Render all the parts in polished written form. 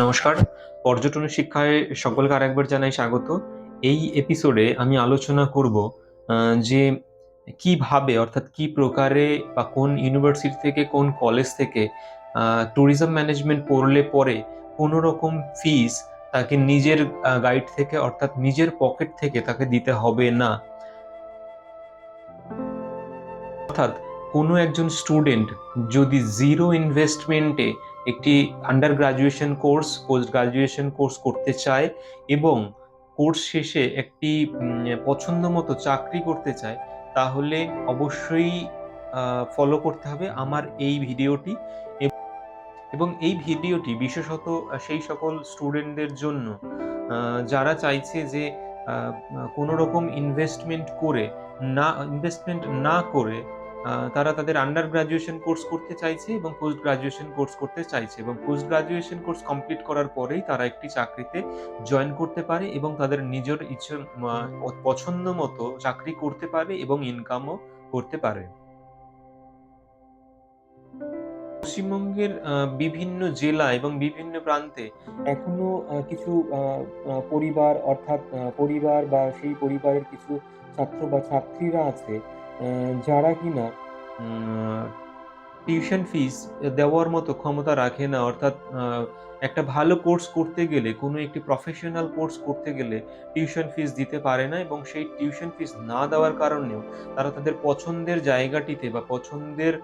নমস্কার। পর্যটন শিক্ষায় সকলকে আরেকবার জানাই স্বাগত। এই এপিসোডে আমি আলোচনা করব যে কিভাবে অর্থাৎ কি প্রকারে বা কোন ইউনিভার্সিটি থেকে কোন কলেজ থেকে ট্যুরিজম ম্যানেজমেন্ট পড়লে পরে কোনো রকম ফিস তাকে নিজের গাইড থেকে অর্থাৎ নিজের পকেট থেকে তাকে দিতে হবে না। অর্থাৎ কোনো একজন স্টুডেন্ট যদি জিরো ইনভেস্টমেন্টে একটি under graduation course post graduation course করতে চায় এবং কোর্স শেষে একটি পছন্দ মতো চাকরি করতে চায়, তাহলে অবশ্যই ফলো করতে হবে আমার এই ভিডিওটি। এবং এই ভিডিওটি বিশেষত সেই সকল স্টুডেন্টদের জন্য যারা চাইছে যে কোনো রকম ইনভেস্টমেন্ট না করে তারা তাদের আন্ডার গ্রাজুয়েশন কোর্স করতে চাইছে এবং পোস্ট গ্রাজুয়েশন কোর্স করতে চাইছে, এবং পোস্ট গ্রাজুয়েশন কোর্স কমপ্লিট করার পরেই তারা একটি চাকরিতে জয়েন করতে পারে এবং তাদের নিজের ইচ্ছে পছন্দ মতো চাকরি করতে পারে এবং ইনকামও করতে পারে। পশ্চিমবঙ্গের বিভিন্ন জেলা এবং বিভিন্ন প্রান্তে এখনো কিছু পরিবার অর্থাৎ পরিবার বা সেই পরিবারের কিছু ছাত্র বা ছাত্রীরা আছে যারা কিনা টিউশন ফিস দেওয়ার মতো ক্ষমতা রাখে না। অর্থাৎ একটা ভালো কোর্স করতে গেলে, কোনো একটি প্রফেশনাল কোর্স করতে গেলে টিউশন ফিস দিতে পারে না, এবং সেই টিউশন ফিস না দেওয়ার কারণেও তারা তাদের পছন্দের জায়গাটিতে বা পছন্দের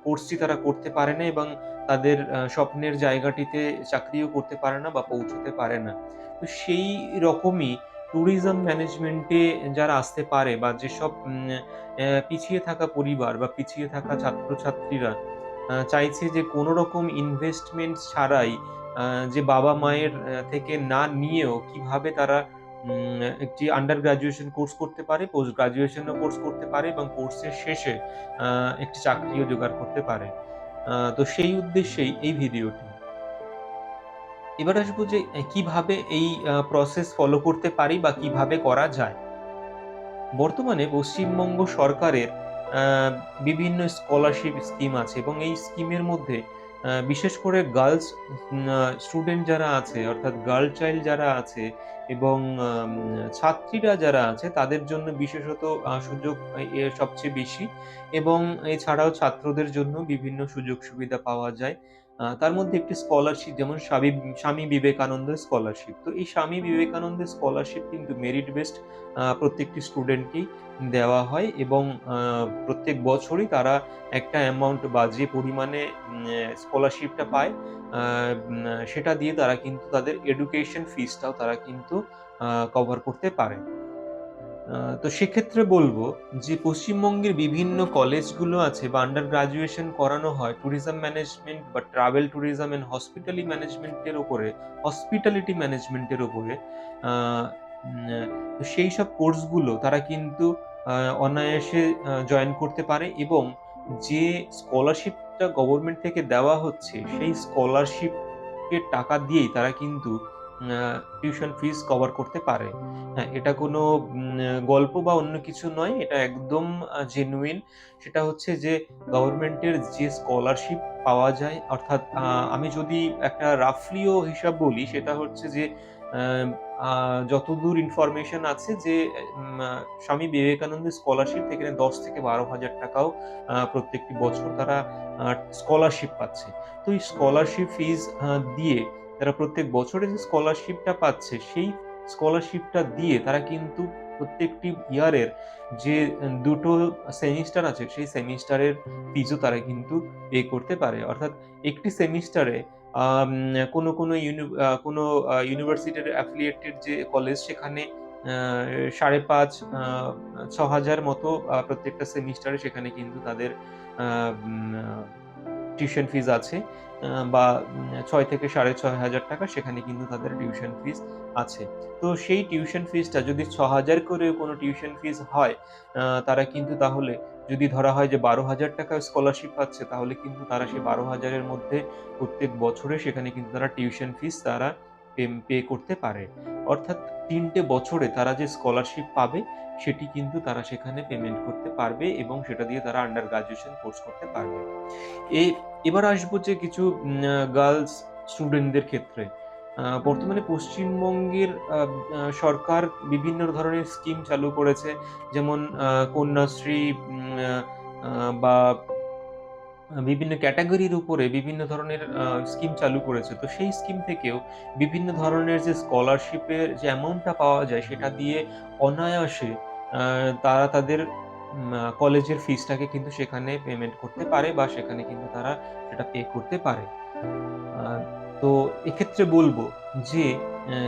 কোর্সটি তারা করতে পারে না এবং তাদের স্বপ্নের জায়গাটিতে চাকরিও করতে পারে না বা পৌঁছতে পারে না। তো সেই রকমই ট্যুরিজম ম্যানেজমেন্টে যারা আসতে পারে বা যেসব পিছিয়ে থাকা পরিবার বা পিছিয়ে থাকা ছাত্রছাত্রীরা চাইছে যে কোনো রকম ইনভেস্টমেন্ট ছাড়াই যে বাবা-মায়ের থেকে না নিয়েও কিভাবে তারা একটি আন্ডার গ্র্যাজুয়েশন কোর্স করতে পারে, পোস্ট গ্র্যাজুয়েশনও কোর্স করতে পারে এবং কোর্সের শেষে একটি চাকরিও জোগাড় করতে পারে। তো সেই উদ্দেশ্যেই এই ভিডিওটি। এবার আসবো যে কিভাবে এই প্রসেস ফলো করতে পারি বা কিভাবে করা যায়। বর্তমানে পশ্চিমবঙ্গ সরকারের আহ, বিভিন্ন স্কলারশিপ স্কিম আছে এবং এই স্কিমের মধ্যে বিশেষ করে গার্লস স্টুডেন্ট যারা আছে অর্থাৎ গার্ল চাইল্ড যারা আছে এবং ছাত্রীরা যারা আছে তাদের জন্য বিশেষত সুযোগ সবচেয়ে বেশি, এবং এছাড়াও ছাত্রদের জন্য বিভিন্ন সুযোগ সুবিধা পাওয়া যায়। তার মধ্যে একটি স্কলারশিপ যেমন স্বামী বিবেকানন্দ স্কলারশিপ। তো এই স্বামী বিবেকানন্দ স্কলারশিপ কিন্তু মেরিট বেসড প্রত্যেকটি স্টুডেন্টকেই দেওয়া হয় এবং প্রত্যেক বছরই তারা একটা অ্যামাউন্ট বা যে পরিমাণে স্কলারশিপটা পায় সেটা দিয়ে তারা কিন্তু তাদের এডুকেশন ফিসটাও তারা কিন্তু কভার করতে পারে। তো সেক্ষেত্রে বলবো যে পশ্চিমবঙ্গের বিভিন্ন কলেজগুলো আছে বা আন্ডার গ্রাজুয়েশন করানো হয় ট্যুরিজম ম্যানেজমেন্ট বা ট্রাভেল ট্যুরিজম এন্ড হসপিটালিটি ম্যানেজমেন্টের উপরে। আহ, তো সেই সব কোর্সগুলো তারা কিন্তু অনায়াসে জয়েন করতে পারে এবং যে স্কলারশিপটা গভর্নমেন্ট থেকে দেওয়া হচ্ছে সেই স্কলারশিপের টাকা দিয়েই তারা কিন্তু টিউশন ফিস কভার করতে পারে। হ্যাঁ, এটা কোনো গল্প বা অন্য কিছু নয়, এটা একদম জেনুইন। সেটা হচ্ছে যে গভর্নমেন্টের যে স্কলারশিপ পাওয়া যায়, অর্থাৎ আমি যদি একটা রাফলিও হিসাব বলি সেটা হচ্ছে যে আহ, যতদূর ইনফরমেশন আছে যে স্বামী বিবেকানন্দ স্কলারশিপ এখানে 10 থেকে 12 হাজার টাকাও প্রত্যেকটি বছর তারা স্কলারশিপ পাচ্ছে। তো এই স্কলারশিপ ফিজ দিয়ে তারা প্রত্যেক বছরে যে স্কলারশিপটা পাচ্ছে সেই স্কলারশিপটা দিয়ে তারা কিন্তু প্রত্যেকটি ইয়ারের যে দুটো সেমিস্টার আছে সেই সেমিস্টারের ফিজও তারা কিন্তু পে করতে পারে। অর্থাৎ একটি সেমিস্টারে কোনো ইউনিভার্সিটির অ্যাফিলিয়েটেড যে কলেজ সেখানে ৫.৫ ৬,০০০ মতো প্রত্যেকটা সেমিস্টারে সেখানে কিন্তু তাদের টিউশন ফিজ আছে, বা ৬ থেকে ৬,৫০০ টাকা সেখানে কিন্তু তাদের টিউশন ফিজ আছে। তো সেই টিউশন ফিজটা যদি ৬,০০০ করেও কোনো টিউশন ফিজ হয়, তারা কিন্তু তাহলে যদি ধরা হয় যে ১২,০০০ টাকা স্কলারশিপ পাচ্ছে, তাহলে কিন্তু তারা সেই ১২,০০০ এর মধ্যে প্রত্যেক বছরে সেখানে কিন্তু তারা টিউশন ফিজ তারা পে করতে পারে। অর্থাৎ ৩ টে বছরে তারা যে স্কলারশিপ পাবে সেটি কিন্তু তারা সেখানে পেমেন্ট করতে পারবে এবং সেটা দিয়ে তারা আন্ডার গ্রাজুয়েশন কোর্স করতে পারবে। এ এবার আসবো যে কিছু গার্লস স্টুডেন্টদের ক্ষেত্রে। বর্তমানে পশ্চিমবঙ্গের সরকার বিভিন্ন ধরনের স্কিম চালু করেছে। যেমন কন্যাশ্রী, আ বা বিভিন্ন ক্যাটেগরির উপরে বিভিন্ন ধরনের স্কিম চালু করেছে। তো সেই স্কিম থেকেও বিভিন্ন ধরনের যে স্কলারশিপের যে অ্যামাউন্টটা পাওয়া যায় সেটা দিয়ে অনায়াসে আ তারা তাদের কলেজের ফিসটাকে কিন্তু সেখানে পেমেন্ট করতে পারে বা সেখানে কিন্তু তারা সেটা পে করতে পারে। আ তো এক্ষেত্রে বলব যে অ্যা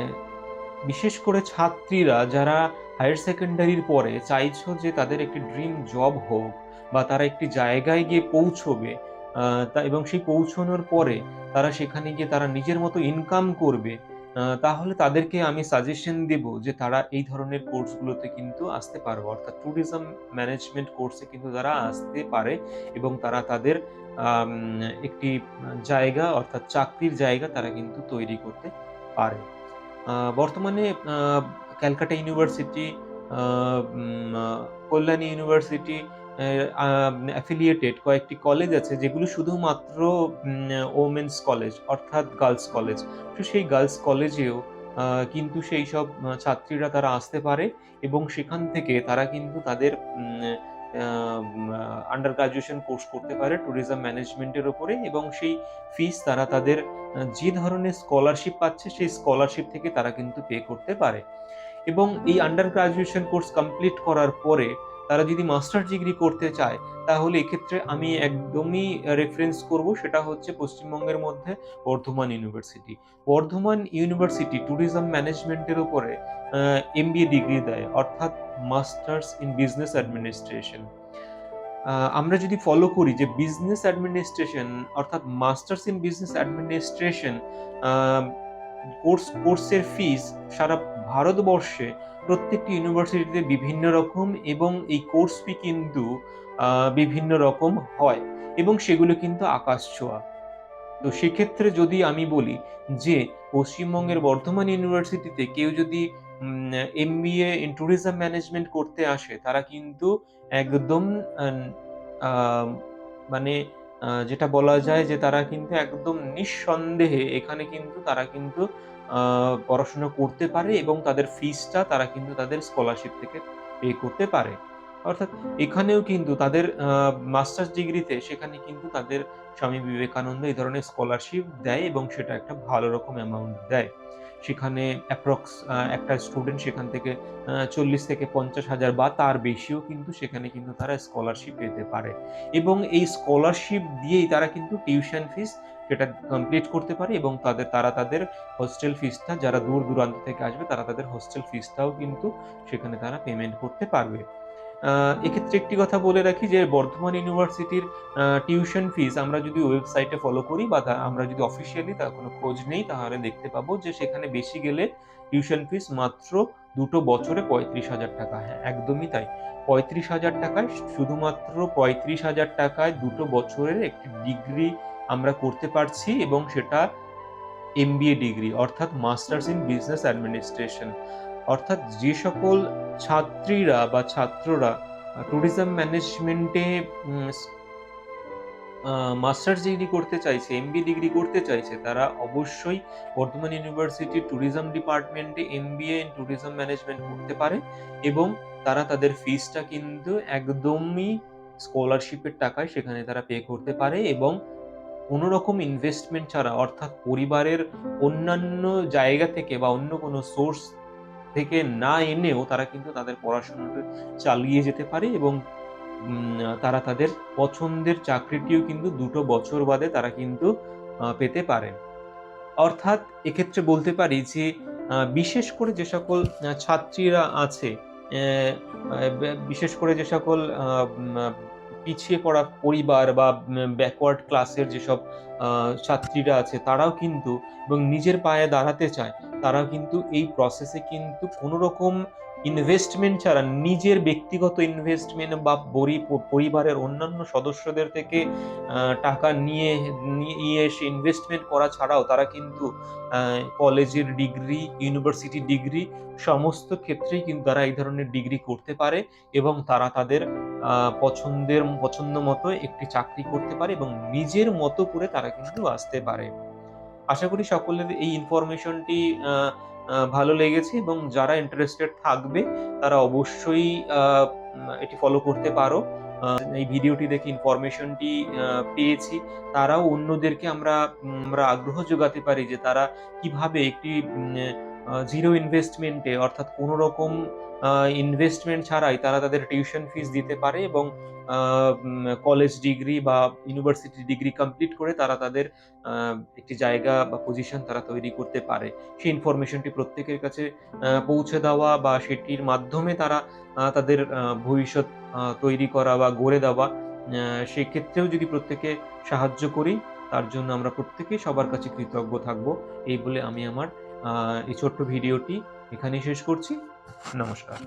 বিশেষ করে ছাত্রীরা যারা হায়ার সেকেন্ডারির পরে চাইছো যে তাদের একটি ড্রিম জব হোক বা তারা একটি জায়গায় গিয়ে পৌঁছবে, আ এবং সেই পৌঁছানোর পরে তারা সেখানে গিয়ে তারা নিজের মতো ইনকাম করবে। তাহলে তাদেরকে আমি সাজেশন দেব যে তারা এই ধরনের কোর্সগুলোতে কিন্তু আসতে পারবে। অর্থাৎ ট্যুরিজম ম্যানেজমেন্ট কোর্সে কিন্তু তারা আসতে পারে এবং তারা তাদের আম একটি জায়গা অর্থাৎ চাকরির জায়গা তারা কিন্তু তৈরি করতে পারে। বর্তমানে আ ক্যালকাটা ইউনিভার্সিটি, আ উম আ কল্যাণী ইউনিভার্সিটি, এ আ অ্যাফিলিয়েটেড কয়েকটি কলেজ আছে যেগুলো শুধুমাত্র ওমেন্স কলেজ অর্থাৎ গার্লস কলেজ। তো সেই গার্লস কলেজেও আ কিন্তু সেইসব ছাত্রীরা তারা আসতে পারে এবং সেখান থেকে তারা কিন্তু তাদের আন্ডার গ্র্যাজুয়েশন কোর্স করতে পারে ট্যুরিজম ম্যানেজমেন্টের উপরে এবং সেই ফিস তারা তাদের যে ধরনের স্কলারশিপ পাচ্ছে সেই স্কলারশিপ থেকে তারা কিন্তু পে করতে পারে। এবং এই আন্ডার গ্র্যাজুয়েশন কোর্স কমপ্লিট করার পরে তারা যদি মাস্টার্স ডিগ্রি করতে চায়, তাহলে এক্ষেত্রে আমি একদমই রেফারেন্স করব সেটা হচ্ছে পশ্চিমবঙ্গের মধ্যে Bardhaman university. Bardhaman university tourism ম্যানেজমেন্টের উপরে এমবিএ ডিগ্রি দেয় অর্থাৎ মাস্টার্স ইন বিজনেস অ্যাডমিনিস্ট্রেশন। আ আমরা যদি ফলো করি যে বিজনেস অ্যাডমিনিস্ট্রেশন অর্থাৎ মাস্টার্স ইন বিজনেস অ্যাডমিনিস্ট্রেশন, আ কোর্সের ফিস সারা ভারতবর্ষে প্রত্যেকটি ইউনিভার্সিটিতে বিভিন্ন রকম এবং এই কোর্স ফি কিন্তু আ বিভিন্ন রকম হয় এবং সেগুলো কিন্তু আকাশ ছোঁয়া। তো সেক্ষেত্রে যদি আমি বলি যে পশ্চিমবঙ্গের বর্ধমান ইউনিভার্সিটিতে কেউ যদি এমবিএ ইন ট্যুরিজম ম্যানেজমেন্ট করতে আসে তারা কিন্তু একদম আন আ মানে যেটা বলা যায় যে তারা কিন্তু একদম নিঃসন্দেহে এখানে কিন্তু তারা কিন্তু আ পড়াশোনা করতে পারে এবং তাদের ফিসটা তারা কিন্তু তাদের স্কলারশিপ থেকে পে করতে পারে। অর্থাৎ এখানেও কিন্তু তাদের মাস্টার্স ডিগ্রিতে সেখানে কিন্তু তাদের স্বামী বিবেকানন্দ এই ধরনের স্কলারশিপ দেয় এবং সেটা একটা ভালো রকম অ্যামাউন্ট দেয়। সেখানে অ্যাপ্রক্স একটা স্টুডেন্ট সেখান থেকে ৪০ থেকে ৫০,০০০ বা তার বেশিও কিন্তু সেখানে কিন্তু তারা স্কলারশিপ পেতে পারে। এবং এই স্কলারশিপ দিয়েই তারা কিন্তু টিউশন ফিস সেটা কমপ্লিট করতে পারে এবং তারা তাদের হোস্টেল ফিসটা যারা দূর-দূরান্ত থেকে আসবে তারা তাদের হোস্টেল ফিসটাও কিন্তু সেখানে তারা পেমেন্ট করতে পারবে। আ এক্ষেত্রে একটি কথা বলে রাখি যে বর্ধমান ইউনিভার্সিটির টিউশন ফিস আমরা যদি ওয়েবসাইটে ফলো করি বা আমরা যদি অফিসিয়ালি তার কোনো খোঁজ নেই তাহলে দেখতে পাবো যে সেখানে বেশি গেলে টিউশন ফিস মাত্র ২ টো বছরে ৳৩৫,০০০। হ্যাঁ, একদমই তাই। ৳৩৫,০০০ শুধুমাত্র ৳৩৫,০০০ য় ২ টো বছরের একটি ডিগ্রি আমরা করতে পারছি এবং সেটা এমবিএ ডিগ্রি অর্থাৎ মাস্টার্স ইন বিজনেস অ্যাডমিনিস্ট্রেশন। অর্থাৎ যে সকল ছাত্রীরা বা ছাত্ররা ট্যুরিজম ম্যানেজমেন্টে উম স আ মাস্টার্স ডিগ্রি করতে চাইছে, এমবিএ ডিগ্রি করতে চাইছে, তারা অবশ্যই বর্ধমান ইউনিভার্সিটির ট্যুরিজম ডিপার্টমেন্টে এমবিএ ইন ট্যুরিজম ম্যানেজমেন্ট করতে পারে এবং তারা তাদের ফিসটা কিন্তু একদমই স্কলারশিপের টাকায় সেখানে তারা পে করতে পারে এবং কোনো রকম ইনভেস্টমেন্ট ছাড়া অর্থাৎ পরিবারের অন্যান্য জায়গা থেকে বা অন্য কোনো সোর্স থেকে না এনেও তারা কিন্তু তাদের পড়াশোনাটা চালিয়ে যেতে পারে এবং তারা তাদের পছন্দের চাকরিটিও কিন্তু ২ টো বছর বাদে তারা কিন্তু পেতে পারেন। অর্থাৎ এক্ষেত্রে বলতে পারি যে বিশেষ করে যে সকল ছাত্রীরা আছে, অ্যা আ বিশেষ করে যে সকল আ উম আ পিছিয়ে পড়া পরিবার বা ব্যাকওয়ার্ড ক্লাসের যেসব আ ছাত্রীরা আছে তারাও কিন্তু এবং নিজের পায়ে দাঁড়াতে চায়, তারাও কিন্তু এই প্রসেসে কিন্তু কোনো রকম ইনভেস্টমেন্ট ছাড়া নিজের ব্যক্তিগত ইনভেস্টমেন্ট বা পরিবারের অন্যান্য সদস্যদের থেকে টাকা নিয়ে এসে ইনভেস্টমেন্ট করা ছাড়াও তারা কিন্তু আ কলেজের ডিগ্রি, ইউনিভার্সিটি ডিগ্রি সমস্ত ক্ষেত্রেই কিন্তু তারা এই ধরনের ডিগ্রি করতে পারে এবং তারা তাদের আ পছন্দ মতো একটি চাকরি করতে পারে এবং নিজের মতো করে তারা কিন্তু আসতে পারে। আশা করি সকলের এই ইনফরমেশনটি আ আ ভালো লেগেছে এবং যারা ইন্টারেস্টেড থাকবে তারা অবশ্যই আ এটি ফলো করতে পারো। এই ভিডিওটি দেখে ইনফরমেশনটি পেয়েছি। তারাও অন্যদেরকে আমরা আগ্রহ যোগাতে পারি যে তারা কিভাবে একটি জিরো ইনভেস্টমেন্ট এ অর্থাৎ কোন রকম আ ইনভেস্টমেন্ট ছাড়াই তারা তাদের টিউশন ফিস দিতে পারে এবং আ কলেজ ডিগ্রি বা ইউনিভার্সিটি ডিগ্রি কমপ্লিট করে তারা তাদের আ একটি জায়গা বা পজিশন তারা তৈরি করতে পারে। সেই ইনফরমেশনটি প্রত্যেকের কাছে পৌঁছে দেওয়া বা সেটির মাধ্যমে তারা তাদের ভবিষ্যৎ তৈরি করা বা গড়ে দেওয়া সেক্ষেত্রেও যদি প্রত্যেকে সাহায্য করি, তার জন্য আমরা প্রত্যেকেই সবার কাছে কৃতজ্ঞ থাকব। এই বলে আমি আমার আ এই ছোট্ট ভিডিওটি এখানেই শেষ করছি। নমস্কার।